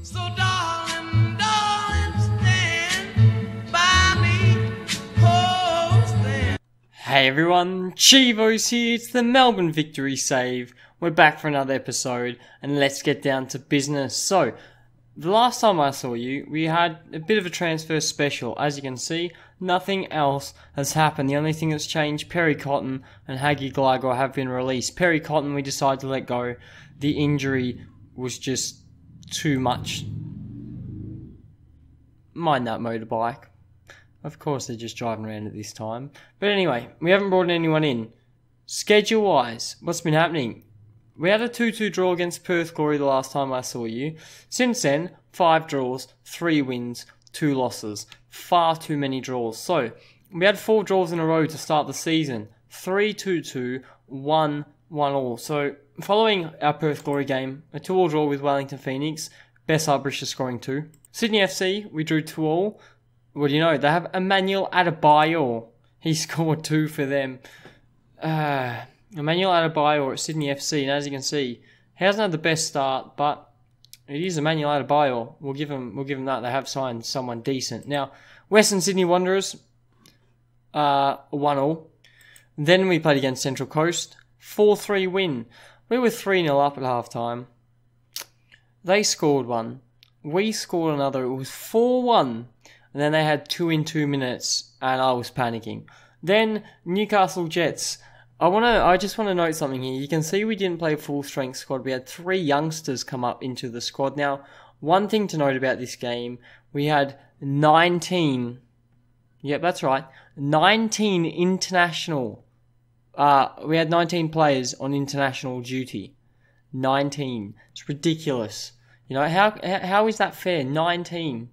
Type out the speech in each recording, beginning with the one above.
So darling, darling, stand by me, oh, stand. Hey everyone, Chivo's here, it's the Melbourne Victory save. We're back for another episode, and let's get down to business. So, the last time I saw you, we had a bit of a transfer special. As you can see, nothing else has happened. The only thing that's changed, Perry Cotton and Hagi Glygo have been released. Perry Cotton we decided to let go. The injury was just too much. Mind that motorbike. Of course they're just driving around at this time. But anyway, we haven't brought anyone in. Schedule-wise, what's been happening? We had a 2-2 draw against Perth Glory the last time I saw you. Since then, 5 draws, 3 wins, 2 losses. Far too many draws. So, we had 4 draws in a row to start the season. 3-2-2, 1-1-all. So, following our Perth Glory game, a 2-all draw with Wellington Phoenix. Best Arbrisha scoring 2. Sydney FC, we drew 2-all. What do you know? They have Emmanuel Adebayor. He scored 2 for them. Emmanuel Adebayor at Sydney FC, and as you can see, he hasn't had the best start, but it is Emmanuel Adebayor. We'll give him that. They have signed someone decent. Now, Western Sydney Wanderers, 1-all. Then we played against Central Coast, 4-3 win. We were 3-0 up at half time. They scored 1. We scored another. It was 4-1. And then they had 2 in 2 minutes, and I was panicking. Then Newcastle Jets. I just want to note something here. You can see we didn't play a full strength squad. We had 3 youngsters come up into the squad. Now, one thing to note about this game, we had 19. Yep, that's right. 19 international. We had 19 players on international duty. 19. It's ridiculous. You know, how is that fair? 19.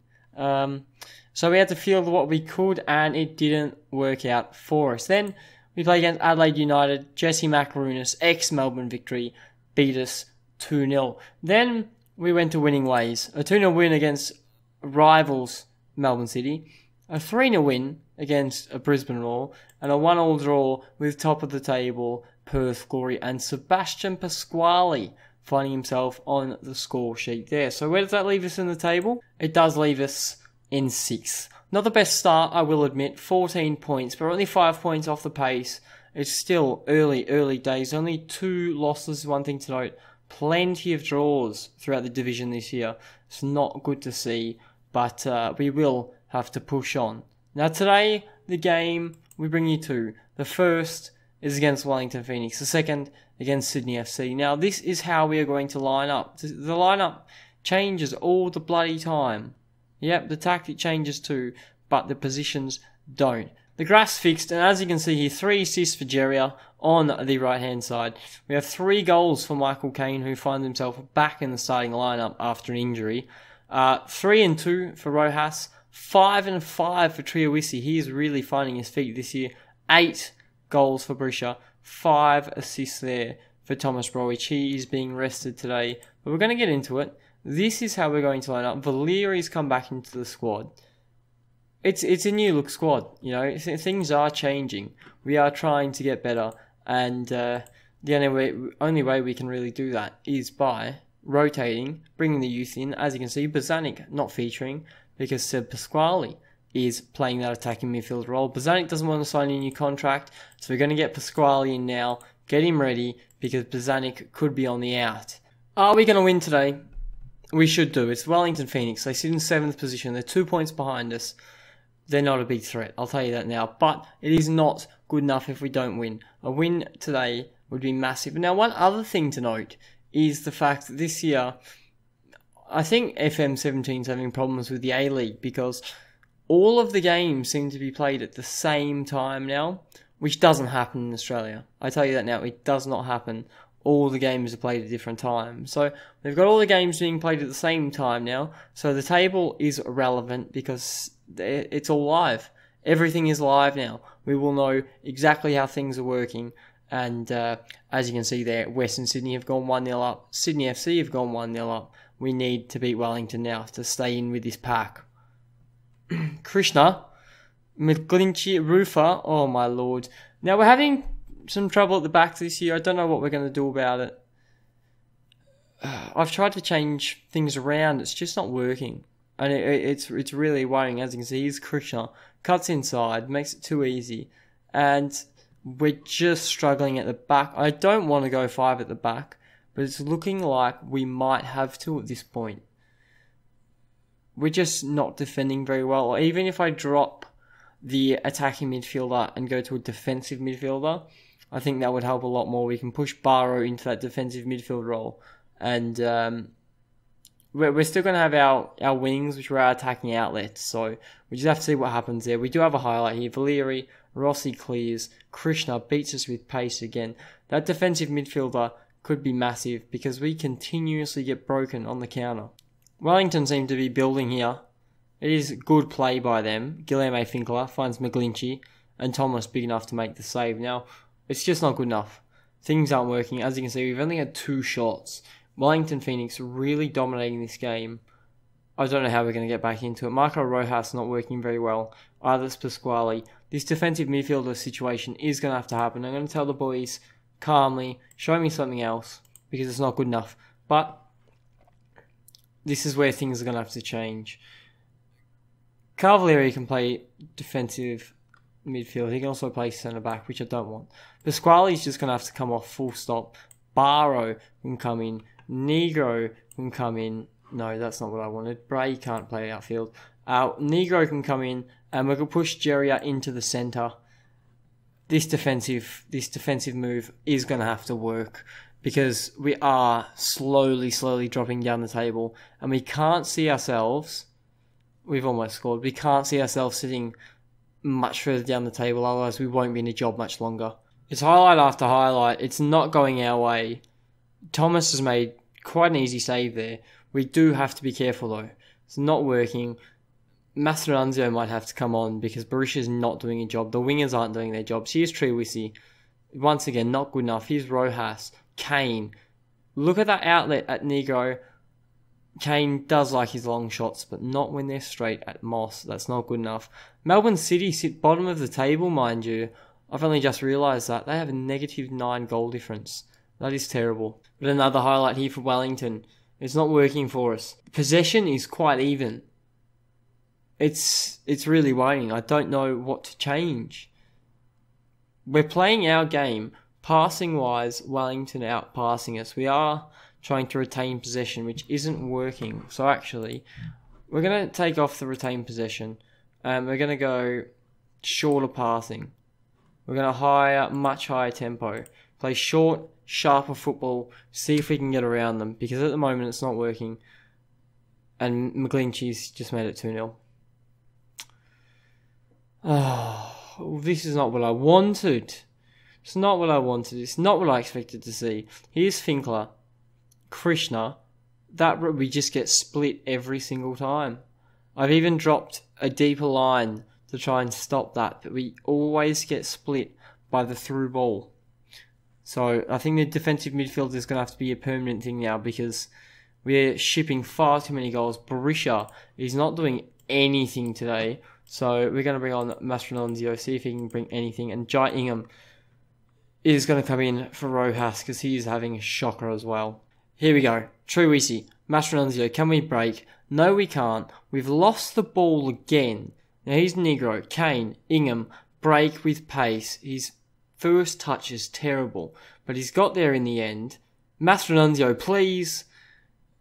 So we had to field what we could, and it didn't work out for us. Then we played against Adelaide United. Jesse Macaronis, ex-Melbourne Victory, beat us 2-0. Then we went to winning ways. A 2-0 win against rivals Melbourne City. A 3-0 win against a Brisbane Roar. And a 1-all draw with top of the table Perth Glory and Sebastian Pasquale finding himself on the score sheet there. So where does that leave us in the table? It does leave us in 6th. Not the best start, I will admit. 14 points, but only 5 points off the pace. It's still early days. Only 2 losses, one thing to note. Plenty of draws throughout the division this year. It's not good to see, but we will have to push on. Now today, the game we bring you to. The first is against Wellington Phoenix. The second against Sydney FC. Now this is how we are going to line up. The lineup changes all the bloody time. Yep, the tactic changes too, but the positions don't. The graph's fixed, and as you can see here, 3 assists for Jeria on the right-hand side. We have 3 goals for Michael Caine, who finds himself back in the starting lineup after an injury. 3 and 2 for Rojas. 5 and 5 for Triawisi. He is really finding his feet this year. 8 goals for Brisha. 5 assists there for Thomas Broich. He is being rested today, but we're going to get into it. This is how we're going to line up. Valeri's come back into the squad. It's a new look squad, you know. Things are changing. We are trying to get better, and the only way we can really do that is by rotating, bringing the youth in. As you can see, Bozanic not featuring because Seb Pasquale is playing that attacking midfield role. Bozanic doesn't want to sign a new contract, so we're going to get Pasquale in now, get him ready, because Bozanic could be on the out. Are we going to win today? We should do. It's Wellington Phoenix. They sit in 7th position. They're 2 points behind us. They're not a big threat. I'll tell you that now. But it is not good enough if we don't win. A win today would be massive. Now, one other thing to note is the fact that this year, I think FM17 is having problems with the A-League because all of the games seem to be played at the same time now, which doesn't happen in Australia. I tell you that now. It does not happen. All the games are played at different times. So we've got all the games being played at the same time now. So the table is relevant because it's all live. Everything is live now. We will know exactly how things are working. And as you can see there, Western Sydney have gone 1-0 up. Sydney FC have gone 1-0 up. We need to beat Wellington now to stay in with this pack. Krishna, McGlinchey, Rufa. Oh my lord. Now we're having some trouble at the back this year. I don't know what we're going to do about it. I've tried to change things around. It's just not working. And it's really worrying. As you can see, here's Krishna. Cuts inside, makes it too easy. And we're just struggling at the back. I don't want to go 5 at the back, but it's looking like we might have to at this point. We're just not defending very well. Even if I drop the attacking midfielder and go to a defensive midfielder, I think that would help a lot more. We can push Barrow into that defensive midfield role. And we're still going to have our wings, which are our attacking outlets. So we just have to see what happens there. We do have a highlight here. Valeri, Rossi clears. Krishna beats us with pace again. That defensive midfielder could be massive because we continuously get broken on the counter. Wellington seem to be building here. It is good play by them. Guilherme Finkler finds McGlinchey and Thomas big enough to make the save. Now, it's just not good enough. Things aren't working. As you can see, we've only had 2 shots. Wellington Phoenix really dominating this game. I don't know how we're going to get back into it. Marco Rojas not working very well. Ardis Pasquale. This defensive midfielder situation is going to have to happen. I'm going to tell the boys calmly, show me something else, because it's not good enough. But this is where things are going to have to change. Cavalieri can play defensive midfield. He can also play centre-back, which I don't want. Pasquale's just going to have to come off full stop. Barrow can come in. Negro can come in. No, that's not what I wanted. Bray can't play outfield. Negro can come in, and we can push Jeria into the centre. This defensive move is going to have to work, because we are slowly dropping down the table, and we can't see ourselves. We've almost scored. We can't see ourselves sitting much further down the table, otherwise we won't be in a job much longer. It's highlight after highlight. It's not going our way. Thomas has made quite an easy save there. We do have to be careful though. It's not working. Mastronanzio might have to come on because Barisha's not doing a job. The wingers aren't doing their jobs. Here's Triwisi. Once again, not good enough. Here's Rojas. Kane. Look at that outlet at Negro. Kane does like his long shots, but not when they're straight at Moss. That's not good enough. Melbourne City sit bottom of the table, mind you. I've only just realised that. They have a -9 goal difference. That is terrible. But another highlight here for Wellington. It's not working for us. Possession is quite even. It's really worrying. I don't know what to change. We're playing our game. Passing-wise, Wellington out-passing us. We are trying to retain possession, which isn't working. So actually, we're going to take off the retain possession. We're going to go shorter passing. We're going to much higher tempo. Play short, sharper football. See if we can get around them. Because at the moment, it's not working. And McGlinchey's just made it 2-0. Oh, this is not what I wanted. It's not what I wanted. It's not what I expected to see. Here's Finkler. Krishna. We just get split every single time. I've even dropped a deeper line to try and stop that, but we always get split by the through ball. So I think the defensive midfield is going to have to be a permanent thing now, because we're shipping far too many goals. Barisha is not doing anything today, so we're going to bring on Mastronanzio, see if he can bring anything, and Jai Ingham is going to come in for Rojas because he is having a shocker as well. Here we go. Triwisi, Mastronanzio, can we break? No, we can't. We've lost the ball again. Now here's Negro, Kane, Ingham, break with pace. His first touch is terrible, but he's got there in the end. Mastronanzio, please.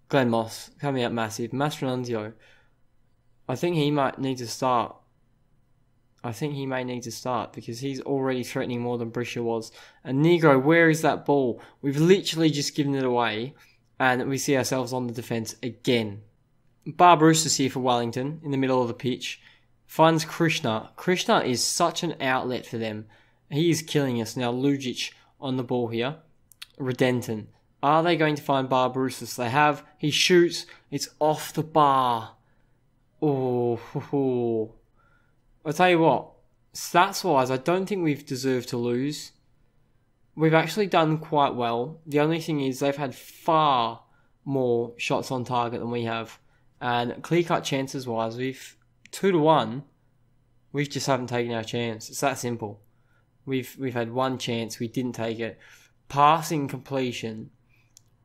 Glenn Moss, coming out massive. Mastronanzio, I think he might need to start. I think he may need to start because he's already threatening more than Barisha was. And Negro, where is that ball? We've literally just given it away, and we see ourselves on the defence again. Barbarouses here for Wellington in the middle of the pitch. Finds Krishna. Krishna is such an outlet for them. He is killing us. Now Lujic on the ball here. Redenton. Are they going to find Barbarouses? They have. He shoots. It's off the bar. Oh. I'll tell you what. Stats-wise, I don't think we've deserved to lose. We've actually done quite well. The only thing is they've had far more shots on target than we have. And clear-cut chances-wise, we've 2-1. We just haven't taken our chance. It's that simple. We've had one chance. We didn't take it. Passing completion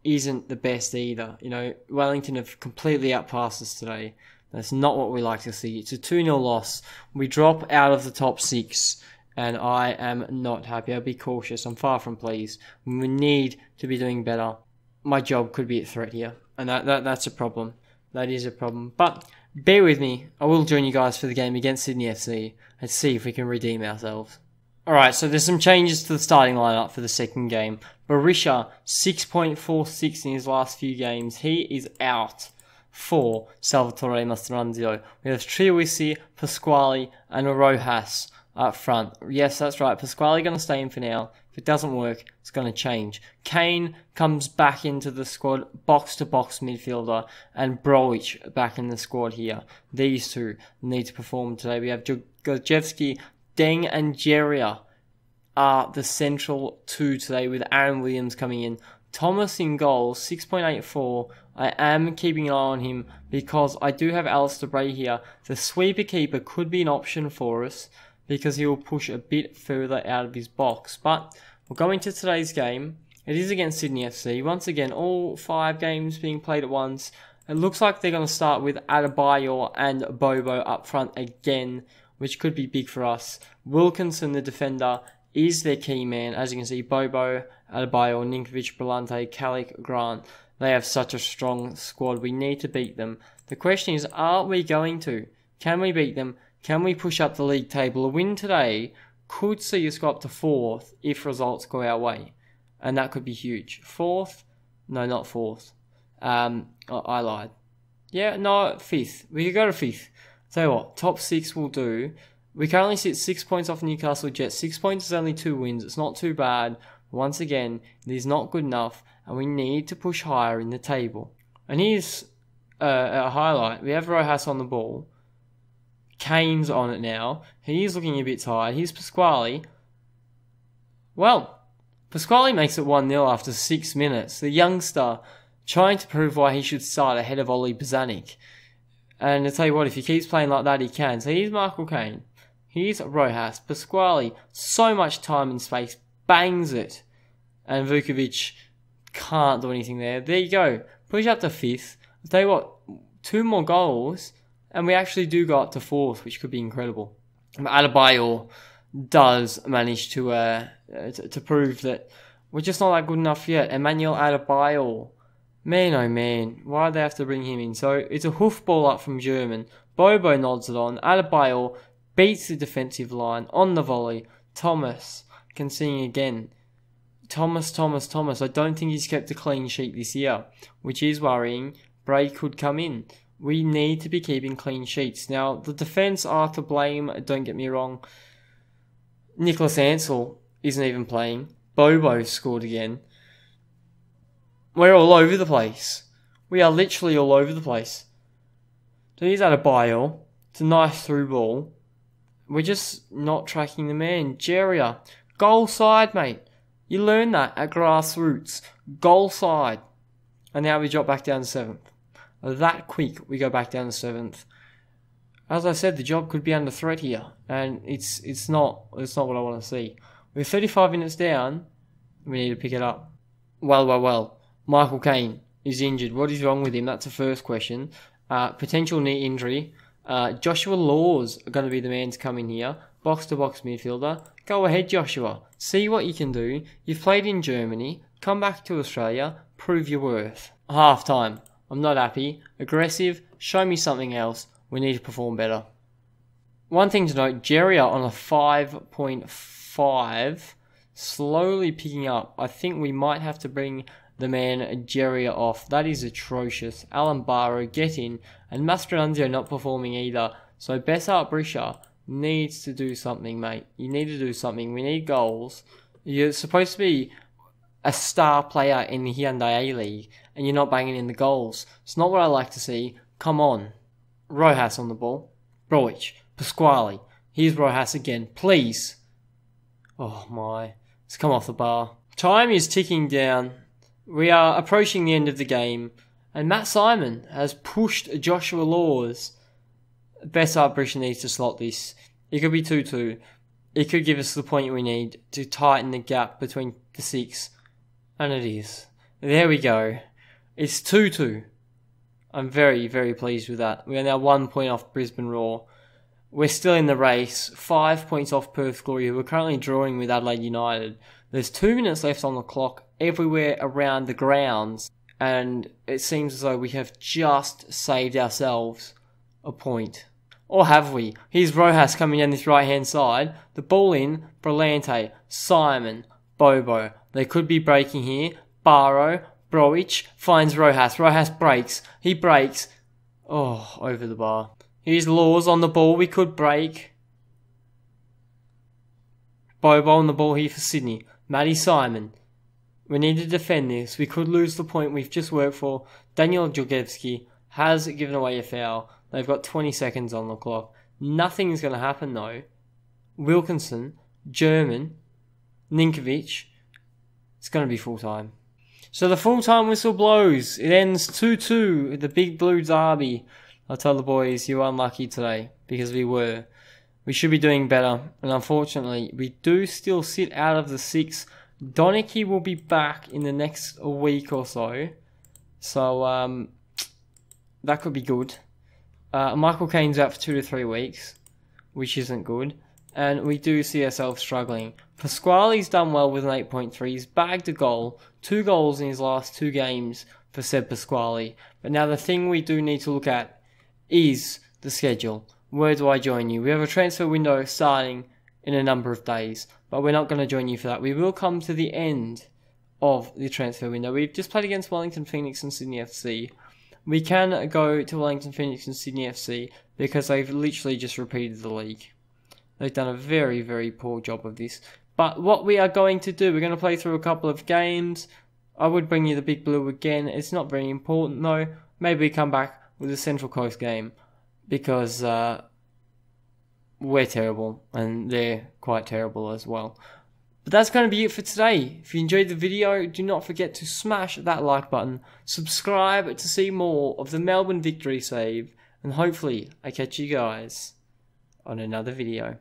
isn't the best either. You know, Wellington have completely outpassed us today. That's not what we like to see. It's a 2-0 loss. We drop out of the top 6, and I am not happy. I'll be cautious. I'm far from pleased. We need to be doing better. My job could be at threat here, and that's a problem. That is a problem. But bear with me. I will join you guys for the game against Sydney FC and see if we can redeem ourselves. Alright, so there's some changes to the starting lineup for the second game. Berisha, 6.46 in his last few games. He is out for Salvatore Mastranzio. We have Triawisi, Pasquale, and Rojas up front. Yes, that's right. Pasquale going to stay in for now. If it doesn't work, it's going to change. Kane comes back into the squad, box-to-box midfielder, and Broich back in the squad here. These two need to perform today. We have Gorjevski, Deng, and Jeria are the central two today, with Aaron Williams coming in. Thomas in goal, 6.84. I am keeping an eye on him because I do have Alistair Bray here. The sweeper keeper could be an option for us because he will push a bit further out of his box. But we'll go into today's game. It is against Sydney FC. Once again, all 5 games being played at once. It looks like they're going to start with Adebayor and Bobo up front again, which could be big for us. Wilkinson, the defender, is their key man. As you can see, Bobo, Adebayor, Ninkovic, Brillante, Calic, Grant. They have such a strong squad. We need to beat them. The question is, are we going to? Can we beat them? Can we push up the league table? A win today could see us go up to 4th if results go our way. And that could be huge. 4th? No, not 4th. I lied. Yeah, no, 5th. We could go to 5th. Tell you what, top 6 will do. We currently sit 6 points off Newcastle Jets. 6 points is only 2 wins. It's not too bad. Once again, it is not good enough, and we need to push higher in the table. And here's a highlight. We have Rojas on the ball. Kane's on it now. He is looking a bit tired. Here's Pasquale. Well, Pasquale makes it 1-0 after 6 minutes. The youngster trying to prove why he should start ahead of Oli Bozanic. And I tell you what, if he keeps playing like that, he can. So here's Michael Kane. Here's Rojas. Pasquale, so much time and space, bangs it. And Vukovic can't do anything there. There you go. Push up to 5th. I tell you what, 2 more goals, and we actually do go up to 4th, which could be incredible. Adebayor does manage to prove that we're just not that good enough yet. Emmanuel Adebayor. Man, oh man, why do they have to bring him in? So it's a hoof ball up from German. Bobo nods it on. Adebayor beats the defensive line on the volley. Thomas can sing again. Thomas. I don't think he's kept a clean sheet this year, which is worrying. Bray could come in. We need to be keeping clean sheets. Now, the defence are to blame, don't get me wrong. Nicholas Ansell isn't even playing. Bobo scored again. We're all over the place. We are literally all over the place. So he's Adebayor. It's a nice through ball. We're just not tracking the man. Jeria. Goal side, mate. You learn that at grassroots. Goal side. And now we drop back down to 7th. That quick, we go back down to 7th. As I said, the job could be under threat here. And it's not what I want to see. We're 35 minutes down. We need to pick it up. Well. Michael Kane is injured. What is wrong with him? That's the first question. Potential knee injury. Joshua Laws are going to be the man to come in here. Box-to-box midfielder. Go ahead, Joshua. See what you can do. You've played in Germany. Come back to Australia. Prove your worth. Half time. I'm not happy. Aggressive. Show me something else. We need to perform better. One thing to note, Jeria on a 5.5. Slowly picking up. I think we might have to bring the man Jeria off. That is atrocious. Alan Barrow, get in. And Mastranzio not performing either. So Besart Berisha needs to do something, mate. You need to do something. We need goals. You're supposed to be a star player in the Hyundai A-League, and you're not banging in the goals. It's not what I like to see. Come on. Rojas on the ball. Broich. Pasquale. Here's Rojas again. Please. Oh my. It's come off the bar. Time is ticking down. We are approaching the end of the game, and Matt Simon has pushed Joshua Laws. Besart Berisha needs to slot this. It could be 2-2. It could give us the point we need to tighten the gap between the 6. And it is. There we go. It's 2-2. I'm very, very pleased with that. We are now 1 point off Brisbane Roar. We're still in the race. 5 points off Perth Glory, who are currently drawing with Adelaide United. There's 2 minutes left on the clock everywhere around the grounds. And it seems as though we have just saved ourselves a point. Or have we? Here's Rojas coming down this right-hand side. The ball in. Brillante, Simon, Bobo. They could be breaking here. Barrow, Broich finds Rojas. Rojas breaks. He breaks. Oh, over the bar. Here's Laws on the ball. We could break. Bobo on the ball here for Sydney. Matty Simon. We need to defend this. We could lose the point we've just worked for. Daniel Djurgevski has given away a foul. They've got 20 seconds on the clock. Nothing's going to happen though. Wilkinson, German, Ninkovic. It's going to be full time. So the full-time whistle blows. It ends 2-2 at the Big Blue Derby. I'll tell the boys, you're unlucky today, because we were. We should be doing better, and unfortunately, we do still sit out of the 6. Donachie will be back in the next week or so. So, that could be good. Michael Caine's out for 2 to 3 weeks, which isn't good. And we do see ourselves struggling. Pasquale's done well with an 8.3. He's bagged a goal. 2 goals in his last 2 games for Seb Pasquale. But now the thing we do need to look at is the schedule. Where do I join you? We have a transfer window starting in a number of days. But we're not going to join you for that. We will come to the end of the transfer window. We've just played against Wellington Phoenix and Sydney FC. We can go to Wellington Phoenix and Sydney FC because they've literally just repeated the league. They've done a very, very poor job of this. But what we are going to do, we're going to play through a couple of games. I would bring you the Big Blue again. It's not very important though. Maybe we come back with a Central Coast game because we're terrible and they're quite terrible as well. But that's going to be it for today. If you enjoyed the video, do not forget to smash that like button. Subscribe to see more of the Melbourne Victory save. And hopefully I catch you guys on another video.